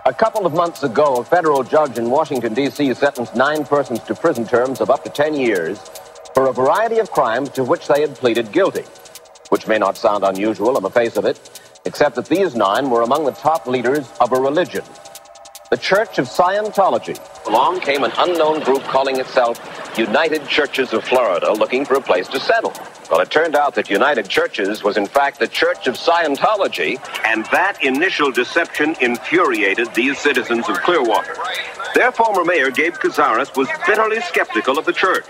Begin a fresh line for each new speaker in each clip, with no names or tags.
A couple of months ago, a federal judge in Washington, D.C. sentenced 9 persons to prison terms of up to 10 years for a variety of crimes to which they had pleaded guilty, which may not sound unusual on the face of it, except that these 9 were among the top leaders of a religion, the Church of Scientology. Along came an unknown group calling itself United Churches of Florida, looking for a place to settle. Well, it turned out that United Churches was in fact the Church of Scientology, and that initial deception infuriated these citizens of Clearwater. Their former mayor, Gabe Cazares, was bitterly skeptical of the church.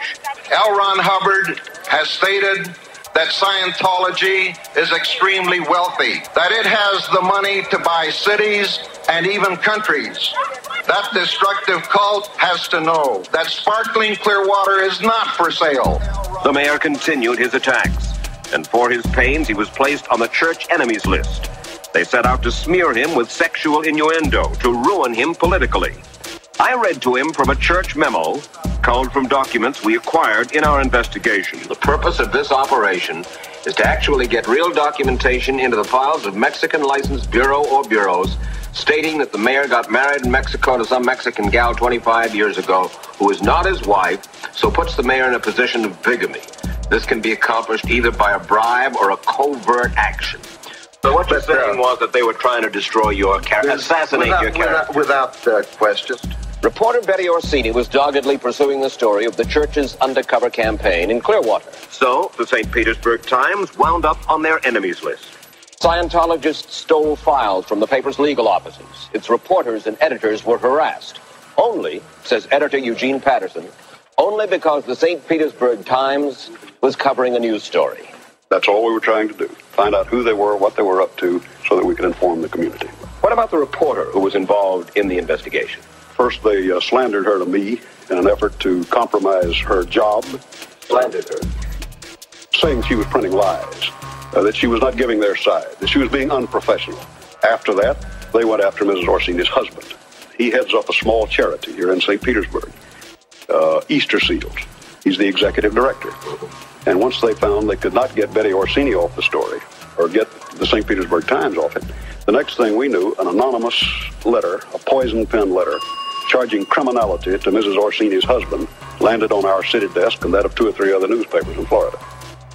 L. Ron Hubbard has stated that Scientology is extremely wealthy, that it has the money to buy cities and even countries. That destructive cult has to know that sparkling Clearwater is not for sale.
The mayor continued his attacks, and for his pains, he was placed on the church enemies list. They set out to smear him with sexual innuendo, to ruin him politically. I read to him from a church memo, culled from documents we acquired in our investigation. The purpose of this operation is to actually get real documentation into the files of Mexican licensed bureau or bureaus stating that the mayor got married in Mexico to some Mexican gal 25 years ago who is not his wife, so puts the mayor in a position of bigamy. This can be accomplished either by a bribe or a covert action. So what you're saying was that they were trying to destroy your character, assassinate your character.
Without question.
Reporter Betty Orsini was doggedly pursuing the story of the church's undercover campaign in Clearwater. So the St. Petersburg Times wound up on their enemies list. Scientologists stole files from the paper's legal offices. Its reporters and editors were harassed. Only, says editor Eugene Patterson, only because the St. Petersburg Times was covering a news story.
That's all we were trying to do. Find out who they were, what they were up to, so that we could inform the community.
What about the reporter who was involved in the investigation?
First, they slandered her to me in an effort to compromise her job.
Slandered her?
Saying she was printing lies, that she was not giving their side, that she was being unprofessional. After that, they went after Mrs. Orsini's husband. He heads up a small charity here in St. Petersburg, Easter Seals. He's the executive director. And once they found they could not get Betty Orsini off the story, or get the St. Petersburg Times off it, the next thing we knew, an anonymous letter, a poison pen letter, charging criminality to Mrs. Orsini's husband, landed on our city desk and that of 2 or 3 other newspapers in Florida.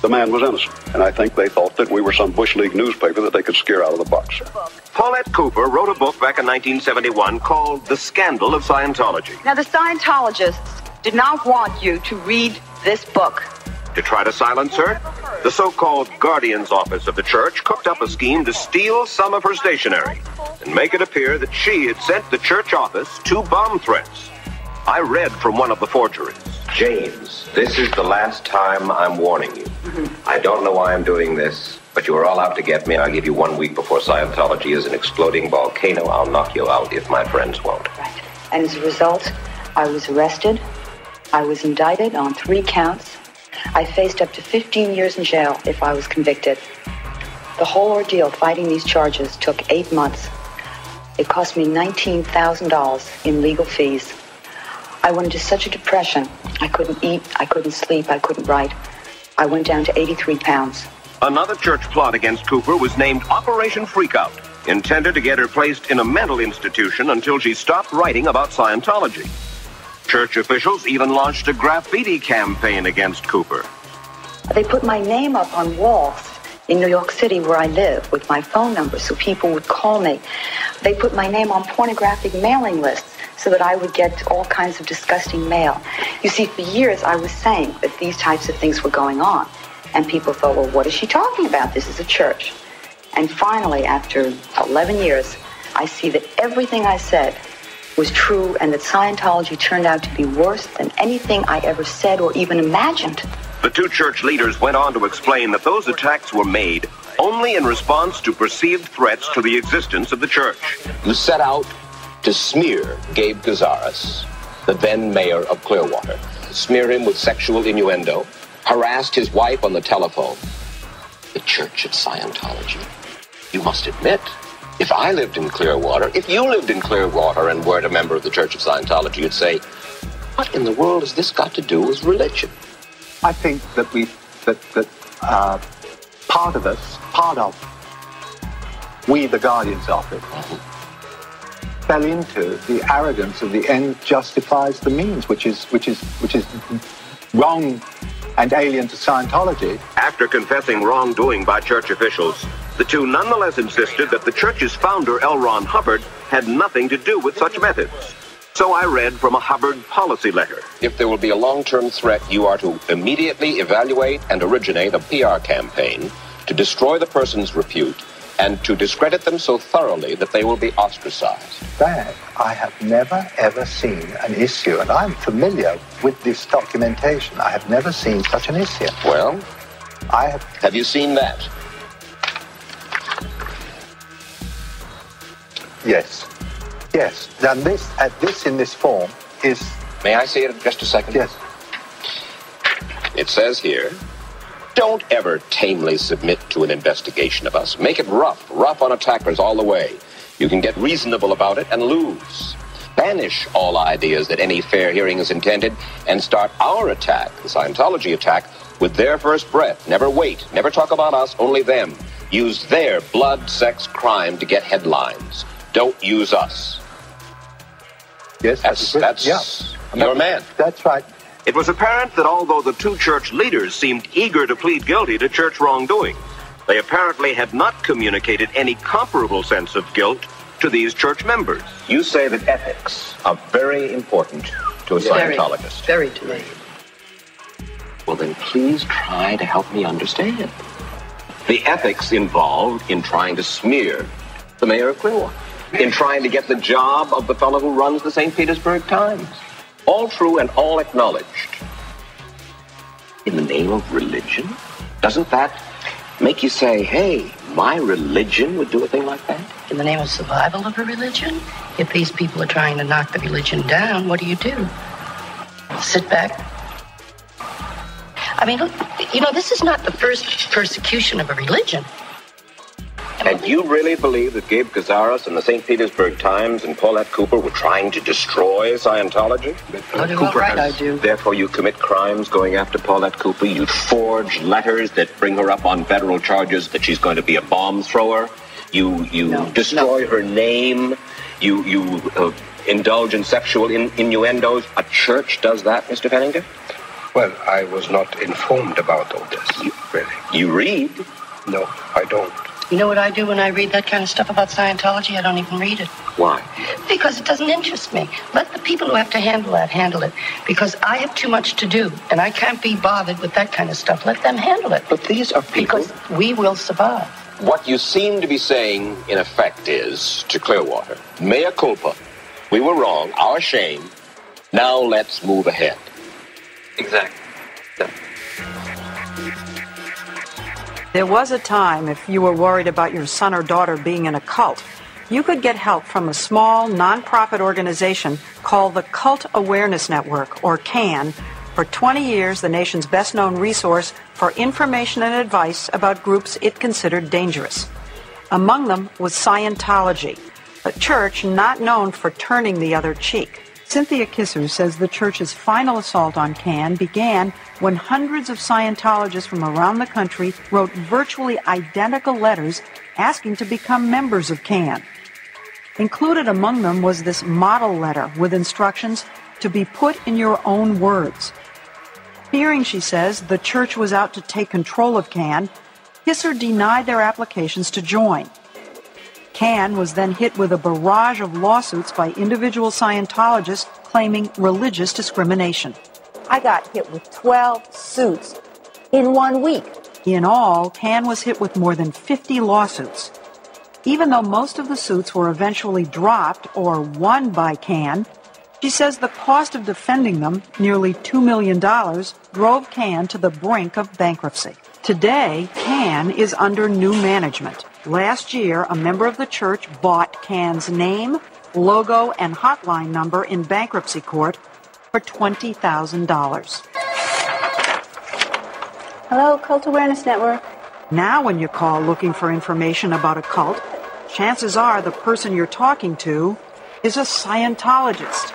The man was innocent, and I think they thought that we were some Bush League newspaper that they could scare out of the box.
Paulette Cooper wrote a book back in 1971 called The Scandal of Scientology.
Now, the Scientologists did not want you to read this book.
To try to silence her, the so-called Guardian's Office of the church cooked up a scheme to steal some of her stationery and make it appear that she had sent the church office 2 bomb threats. I read from one of the forgeries. James, this is the last time I'm warning you. I don't know why I'm doing this, but you are all out to get me. I'll give you 1 week before Scientology is an exploding volcano. I'll knock you out if my friends won't.
Right. And as a result, I was arrested. I was indicted on 3 counts. I faced up to 15 years in jail if I was convicted. The whole ordeal fighting these charges took 8 months. It cost me $19,000 in legal fees. I went into such a depression. I couldn't eat, I couldn't sleep, I couldn't write. I went down to 83 pounds.
Another church plot against Cooper was named Operation Freakout, intended to get her placed in a mental institution until she stopped writing about Scientology. Church officials even launched a graffiti campaign against Cooper.
They put my name up on walls in New York City where I live with my phone number so people would call me. They put my name on pornographic mailing lists so that I would get all kinds of disgusting mail. You see, for years I was saying that these types of things were going on. And people thought, well, what is she talking about? This is a church. And finally, after 11 years, I see that everything I said was true and that Scientology turned out to be worse than anything I ever said or even imagined.
The 2 church leaders went on to explain that those attacks were made only in response to perceived threats to the existence of the church. You set out to smear Gabe Cazares, the then mayor of Clearwater, smear him with sexual innuendo, harassed his wife on the telephone. The Church of Scientology. You must admit, if I lived in Clearwater, if you lived in Clearwater and weren't a member of the Church of Scientology, you'd say, what in the world has this got to do with religion?
I think that we, the Guardian's Office, fell into the arrogance of the end justifies the means, which is wrong and alien to Scientology.
After confessing wrongdoing by church officials, the two nonetheless insisted that the church's founder, L. Ron Hubbard, had nothing to do with such methods. So I read from a Hubbard policy letter.
If there will be a long-term threat, you are to immediately evaluate and originate a PR campaign to destroy the person's repute and to discredit them so thoroughly that they will be ostracized.
That I have never, ever seen an issue, and I'm familiar with this documentation. I have never seen such an issue.
Well, have you seen that?
Yes. Yes. Now this in this form is...
May I see it just a second?
Yes.
It says here, don't ever tamely submit to an investigation of us. Make it rough on attackers all the way. You can get reasonable about it and lose. Banish all ideas that any fair hearing is intended and start our attack, the Scientology attack, with their first breath. Never wait. Never talk about us, only them. Use their blood, sex, crime to get headlines. Don't use us.
Yes,
that's your man.
That's right.
It was apparent that although the two church leaders seemed eager to plead guilty to church wrongdoing, they apparently had not communicated any comparable sense of guilt to these church members.
You say that ethics are very important to a Scientologist.
Very to me.
Well, then please try to help me understand.
The ethics involved in trying to smear the mayor of Clearwater,
In trying to get the job of the fellow who runs the St. Petersburg Times. All true and all acknowledged. In the name of religion? Doesn't that make you say, hey, my religion would do a thing like that?
In the name of survival of a religion? If these people are trying to knock the religion down, what do? Sit back? I mean, look, this is not the first persecution of a religion.
And you really believe that Gabe Cazares and the St. Petersburg Times and Paulette Cooper were trying to destroy Scientology?
I do.
Therefore, you commit crimes going after Paulette Cooper. You forge letters that bring her up on federal charges that she's going to be a bomb thrower. You destroy her name. You indulge in sexual innuendos. A church does that, Mr. Pennington?
Well, I was not informed about all this, really.
You read?
No, I don't.
You know what I do when I read that kind of stuff about Scientology? I don't even read it.
Why?
Because it doesn't interest me. Let the people who have to handle it. Because I have too much to do, and I can't be bothered with that kind of stuff. Let them handle it.
But these are people...
Because we will survive.
What you seem to be saying, in effect, is, to Clearwater, mea culpa. We were wrong. Our shame. Now let's move ahead.
Exactly. Yeah.
There was a time, if you were worried about your son or daughter being in a cult, you could get help from a small, non-profit organization called the Cult Awareness Network, or CAN. For 20 years, the nation's best-known resource for information and advice about groups it considered dangerous. Among them was Scientology, a church not known for turning the other cheek. Cynthia Kisser says the church's final assault on CAN began when hundreds of Scientologists from around the country wrote virtually identical letters asking to become members of CAN. Included among them was this model letter with instructions to be put in your own words. Fearing, she says, the church was out to take control of CAN, Kisser denied their applications to join. CAN was then hit with a barrage of lawsuits by individual Scientologists claiming religious discrimination.
I got hit with 12 suits in 1 week.
In all, CAN was hit with more than 50 lawsuits. Even though most of the suits were eventually dropped or won by CAN, she says the cost of defending them, nearly $2 million, drove CAN to the brink of bankruptcy. Today, CAN is under new management. Last year, a member of the church bought CAN's name, logo, and hotline number in bankruptcy court for $20,000.
Hello, Cult Awareness Network.
Now when you call looking for information about a cult, chances are the person you're talking to is a Scientologist.